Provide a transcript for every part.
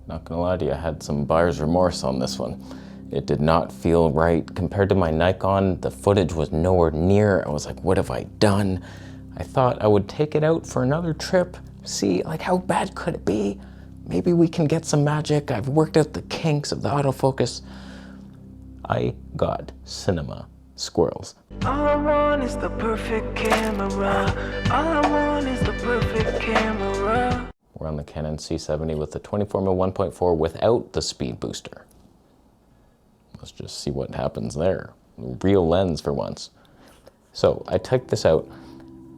Not gonna lie to you, I had some buyer's remorse on this one. It did not feel right. Compared to my Nikon, the footage was nowhere near. I was like, what have I done? I thought I would take it out for another trip, see like how bad could it be? Maybe we can get some magic. I've worked out the kinks of the autofocus. I got cinema squirrels. All I want is the perfect camera. All I want is the perfect camera. We're on the Canon C70 with the 24mm 1.4 without the speed booster. Let's just see what happens there. Real lens for once. So I took this out.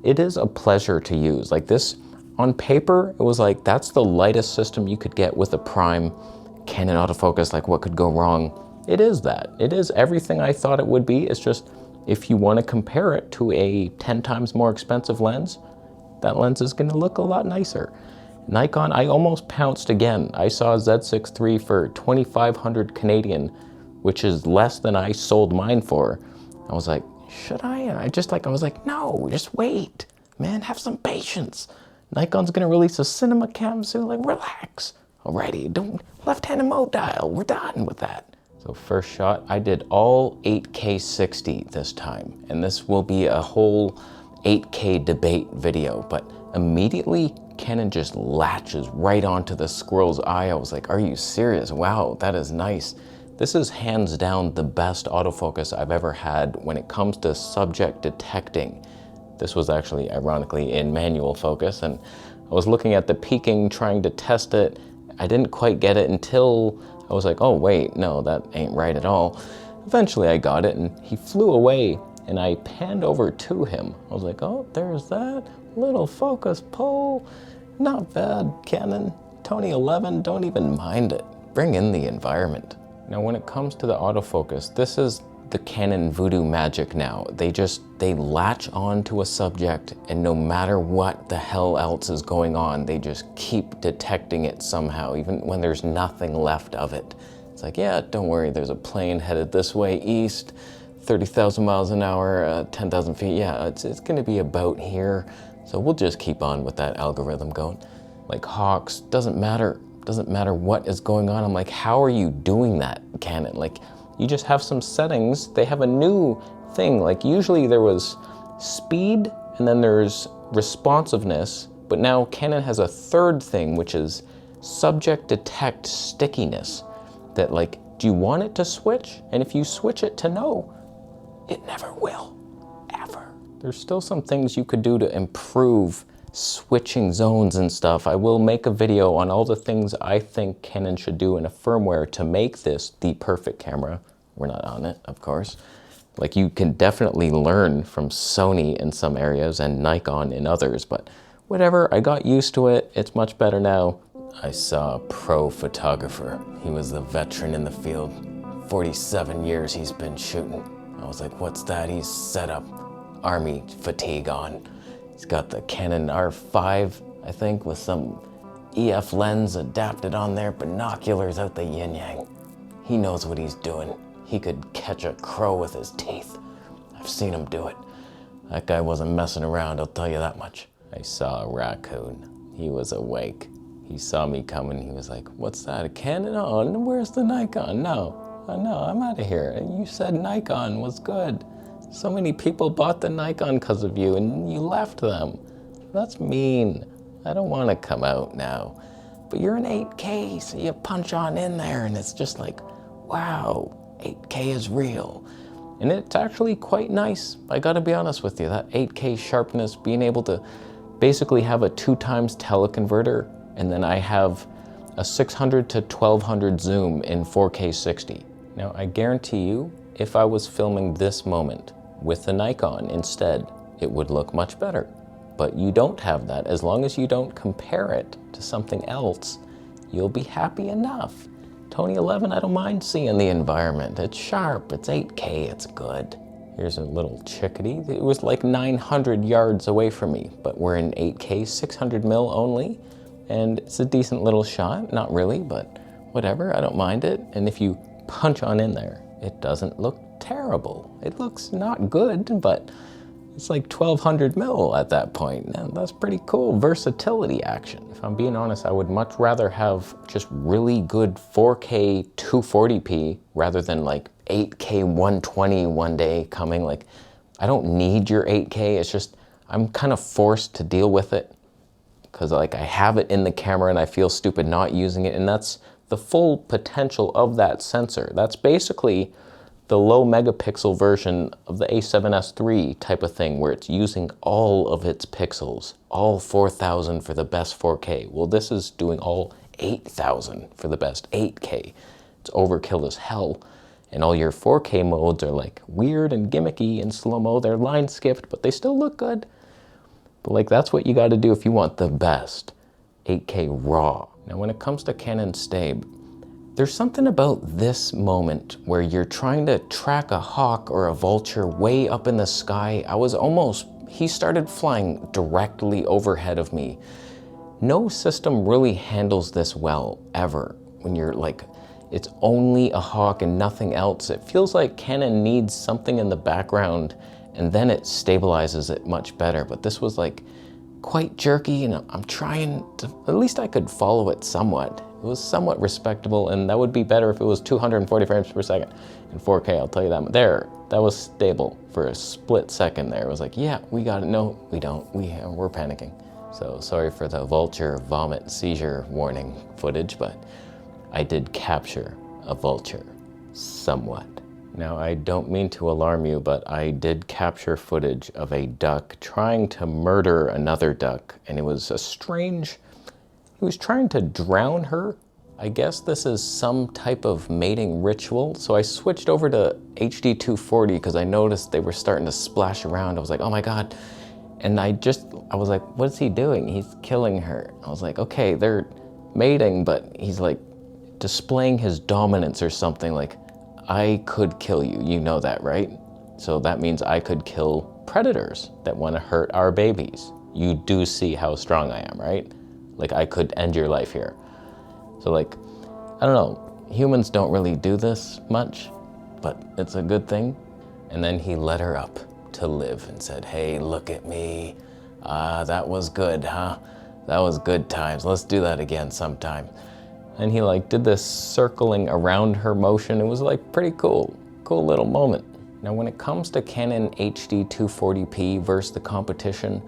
It is a pleasure to use. Like this, on paper, it was like, that's the lightest system you could get with a prime Canon autofocus. Like what could go wrong? It is that. It is everything I thought it would be. It's just, if you want to compare it to a 10 times more expensive lens, that lens is going to look a lot nicer. Nikon, I almost pounced again. I saw a Z6 III for 2,500 Canadian, which is less than I sold mine for. I was like, should I? And I was like, no, just wait. Man, have some patience. Nikon's gonna release a cinema cam soon, like relax. Alrighty, don't left-handed mode dial, we're done with that. So first shot, I did all 8K 60 this time, and this will be a whole 8K debate video, but immediately Canon just latches right onto the squirrel's eye. I was like, are you serious? Wow, that is nice. This is hands down the best autofocus I've ever had when it comes to subject detecting. This was actually, ironically, in manual focus, and I was looking at the peaking, trying to test it. I didn't quite get it until I was like, oh wait, no, that ain't right at all. Eventually I got it, and he flew away, and I panned over to him. I was like, oh, there's that little focus pull. Not bad, Canon. Tony 11, don't even mind it. Bring in the environment. Now, when it comes to the autofocus, this is the Canon voodoo magic now. They latch on to a subject, and no matter what the hell else is going on, they just keep detecting it somehow, even when there's nothing left of it. It's like, yeah, don't worry, there's a plane headed this way east, 30,000 miles an hour, 10,000 feet. Yeah, it's gonna be about here. So we'll just keep on with that algorithm going. Like hawks, doesn't matter what is going on. I'm like, how are you doing that, Canon? Like, you just have some settings. They have a new thing. Like usually there was speed and then there's responsiveness, but now Canon has a third thing, which is subject detect stickiness. That like, do you want it to switch? And if you switch it to no, it never will, ever. There's still some things you could do to improve switching zones and stuff. I will make a video on all the things I think Canon should do in a firmware to make this the perfect camera. We're not on it, of course. Like you can definitely learn from Sony in some areas and Nikon in others, but whatever, I got used to it. It's much better now. I saw a pro photographer. He was the veteran in the field. 47 years he's been shooting. I was like, what's that? He's set up army fatigue on. He's got the Canon R5, I think, with some EF lens adapted on there, binoculars out the yin-yang. He knows what he's doing. He could catch a crow with his teeth. I've seen him do it. That guy wasn't messing around, I'll tell you that much. I saw a raccoon. He was awake. He saw me coming, he was like, what's that, a Canon? Oh, where's the Nikon? No, I'm out of here. You said Nikon was good. So many people bought the Nikon because of you and you left them. That's mean. I don't want to come out now. But you're in 8K, so you punch on in there and it's just like, wow, 8K is real. And it's actually quite nice. I gotta be honest with you, that 8K sharpness, being able to basically have a 2x teleconverter, and then I have a 600 to 1200 zoom in 4K 60. Now I guarantee you, if I was filming this moment with the Nikon instead, it would look much better. But you don't have that. As long as you don't compare it to something else, you'll be happy enough. Tony 11, I don't mind seeing the environment. It's sharp, it's 8K, it's good. Here's a little chickadee. It was like 900 yards away from me, but we're in 8K, 600 mil only, and it's a decent little shot. Not really, but whatever, I don't mind it. And if you punch on in there, it doesn't look terrible. It looks not good, but It's like 1200 mil at that point. And that's pretty cool versatility action. If I'm being honest, I would much rather have just really good 4K 240p rather than like 8K 120 one day coming. Like, I don't need your 8K. It's just, I'm kind of forced to deal with it because like I have it in the camera and I feel stupid not using it. And that's the full potential of that sensor. That's basically the low megapixel version of the A7S III type of thing where it's using all of its pixels, all 4,000 for the best 4K. Well, this is doing all 8,000 for the best 8K. It's overkill as hell. And all your 4K modes are like weird and gimmicky and slow-mo. They're line skipped, but they still look good. But like, that's what you got to do if you want the best 8K raw. Now, when it comes to Canon Stabe, there's something about this moment where you're trying to track a hawk or a vulture way up in the sky. He started flying directly overhead of me. No system really handles this well, ever. When you're like, it's only a hawk and nothing else. It feels like Canon needs something in the background and then it stabilizes it much better. But this was like quite jerky and I'm trying to, at least I could follow it somewhat. It was somewhat respectable, and that would be better if it was 240 frames per second in 4K, I'll tell you that. There, that was stable for a split second there. It was like, yeah, we got it. No, we don't. We're panicking. So sorry for the vulture vomit seizure warning footage, but I did capture a vulture, somewhat. Now, I don't mean to alarm you, but I did capture footage of a duck trying to murder another duck, and it was a strange... He was trying to drown her. I guess this is some type of mating ritual. So I switched over to HD 240 because I noticed they were starting to splash around. I was like, oh my God. And I was like, what is he doing? He's killing her. I was like, okay, they're mating, but he's like displaying his dominance or something. Like, I could kill you. You know that, right? So that means I could kill predators that want to hurt our babies. You do see how strong I am, right? Like, I could end your life here. So like, I don't know, humans don't really do this much, but it's a good thing. And then he let her up to live and said, hey, look at me. That was good, huh? That was good times. Let's do that again sometime. And he like did this circling around her motion. It was like pretty cool little moment. Now, when it comes to Canon HD 240p versus the competition,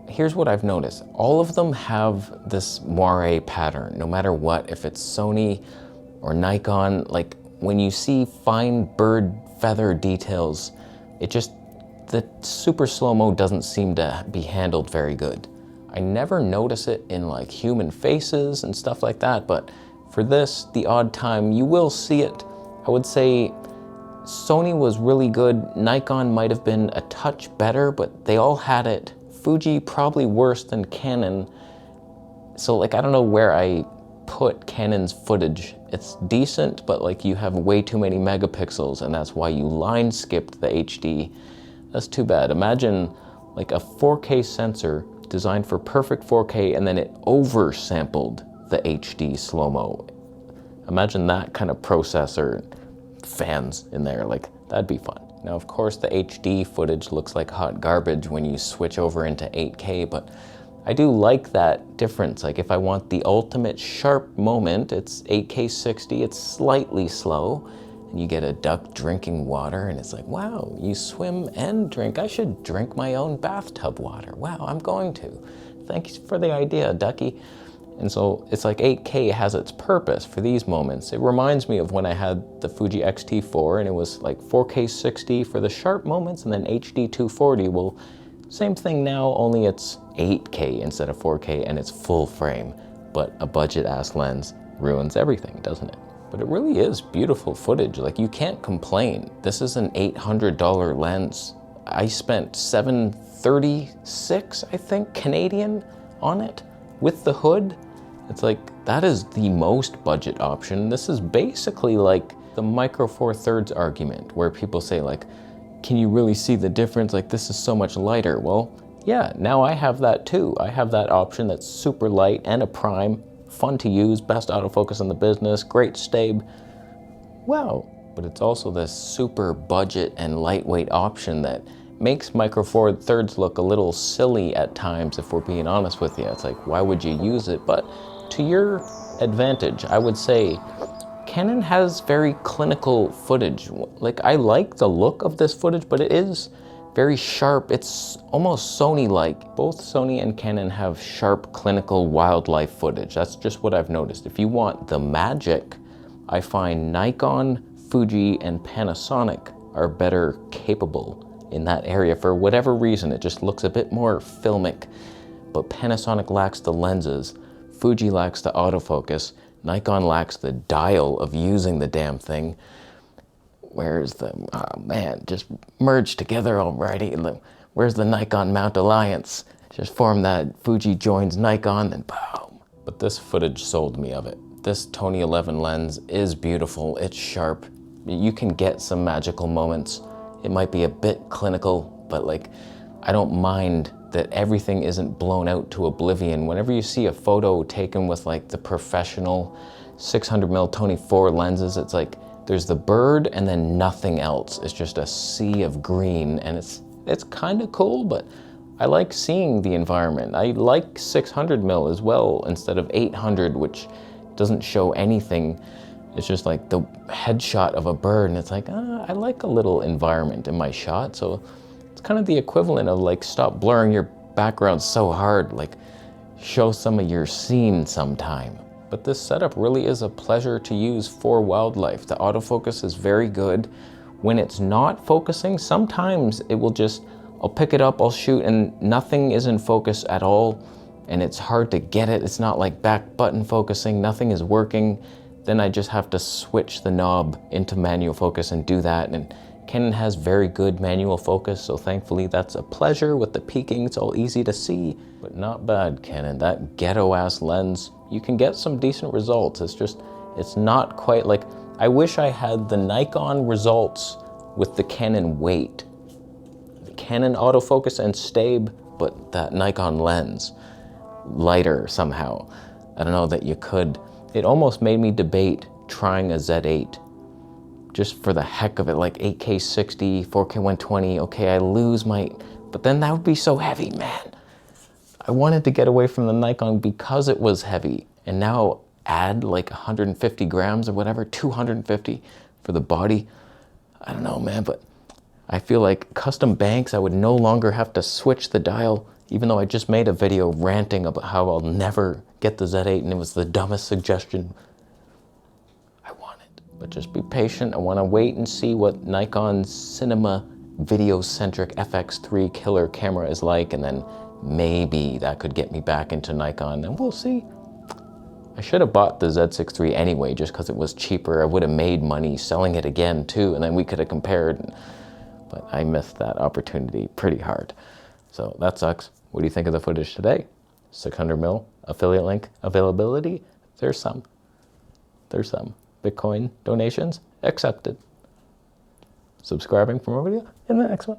here's what I've noticed. All of them have this moire pattern, no matter what, if it's Sony or Nikon. Like, when you see fine bird feather details, the super slow-mo doesn't seem to be handled very good. I never notice it in like human faces and stuff like that, but for this, the odd time, you will see it. I would say Sony was really good. Nikon might have been a touch better, but they all had it. Fuji probably worse than Canon. So like, I don't know where I put Canon's footage. It's decent, but like, you have way too many megapixels, and that's why you line skipped the HD. That's too bad. Imagine like a 4K sensor designed for perfect 4K, and then it oversampled the HD slow-mo. Imagine that kind of processor, fans in there, like, that'd be fun. Now, of course, the HD footage looks like hot garbage when you switch over into 8K, but I do like that difference. Like, if I want the ultimate sharp moment, it's 8K 60, it's slightly slow, and you get a duck drinking water, and it's like, wow, you swim and drink. I should drink my own bathtub water. Wow, I'm going to. Thanks for the idea, ducky. And so it's like 8K has its purpose for these moments. It reminds me of when I had the Fuji X-T4 and it was like 4K 60 for the sharp moments and then HD 240. Well, same thing now, only it's 8K instead of 4K and it's full frame. But a budget-ass lens ruins everything, doesn't it? But it really is beautiful footage. Like, you can't complain. This is an $800 lens. I spent $736, I think, Canadian on it with the hood. It's like, that is the most budget option. This is basically like the Micro Four Thirds argument, where people say like, can you really see the difference? Like, this is so much lighter. Well, yeah, now I have that too. I have that option that's super light and a prime, fun to use, best autofocus in the business, great stabe. Wow. But it's also this super budget and lightweight option that makes Micro Four Thirds look a little silly at times, if we're being honest with you. It's like, why would you use it? But to your advantage, I would say Canon has very clinical footage. Like, I like the look of this footage, but it is very sharp. It's almost Sony-like. Both Sony and Canon have sharp clinical wildlife footage. That's just what I've noticed. If you want the magic, I find Nikon, Fuji, and Panasonic are better capable in that area. For whatever reason, it just looks a bit more filmic, but Panasonic lacks the lenses, Fuji lacks the autofocus, Nikon lacks the dial of using the damn thing. Where's the, oh man, just merge together already. Where's the Nikon Mount Alliance? Just form that Fuji joins Nikon and boom. But this footage sold me of it. This Tony 11 lens is beautiful, it's sharp. You can get some magical moments. It might be a bit clinical, but like, I don't mind that everything isn't blown out to oblivion. Whenever you see a photo taken with like the professional 600mm Tony 4 lenses, it's like, there's the bird and then nothing else. It's just a sea of green, and it's kind of cool, but I like seeing the environment. I like 600mm as well instead of 800, which doesn't show anything. It's just like the headshot of a bird, and it's like, I like a little environment in my shot. So it's kind of the equivalent of like, stop blurring your background so hard, like show some of your scene sometime. But this setup really is a pleasure to use for wildlife. The autofocus is very good. When it's not focusing, sometimes it will just, I'll pick it up, I'll shoot, and nothing is in focus at all, and it's hard to get it. It's not like back button focusing, nothing is working. Then I just have to switch the knob into manual focus and do that. And Canon has very good manual focus, so thankfully that's a pleasure. With the peaking, it's all easy to see, but not bad, Canon. That ghetto-ass lens, you can get some decent results. It's just, it's not quite like, I wish I had the Nikon results with the Canon weight. The Canon autofocus and stabe, but that Nikon lens, lighter somehow. I don't know that you could. It almost made me debate trying a Z8. Just for the heck of it, like 8K 60, 4K 120, okay, I lose my, but then that would be so heavy, man. I wanted to get away from the Nikon because it was heavy, and now add like 150 grams or whatever, 250 for the body. I don't know, man, but I feel like custom banks, I would no longer have to switch the dial, even though I just made a video ranting about how I'll never get the Z8 and it was the dumbest suggestion. But just be patient. I want to wait and see what Nikon's cinema video-centric FX3 killer camera is like, and then maybe that could get me back into Nikon, and we'll see. I should have bought the Z6 III anyway, just because it was cheaper. I would have made money selling it again too, and then we could have compared, but I missed that opportunity pretty hard. So that sucks. What do you think of the footage today? 600mm, affiliate link availability? There's some. Bitcoin donations accepted. Subscribing for more video in the next one.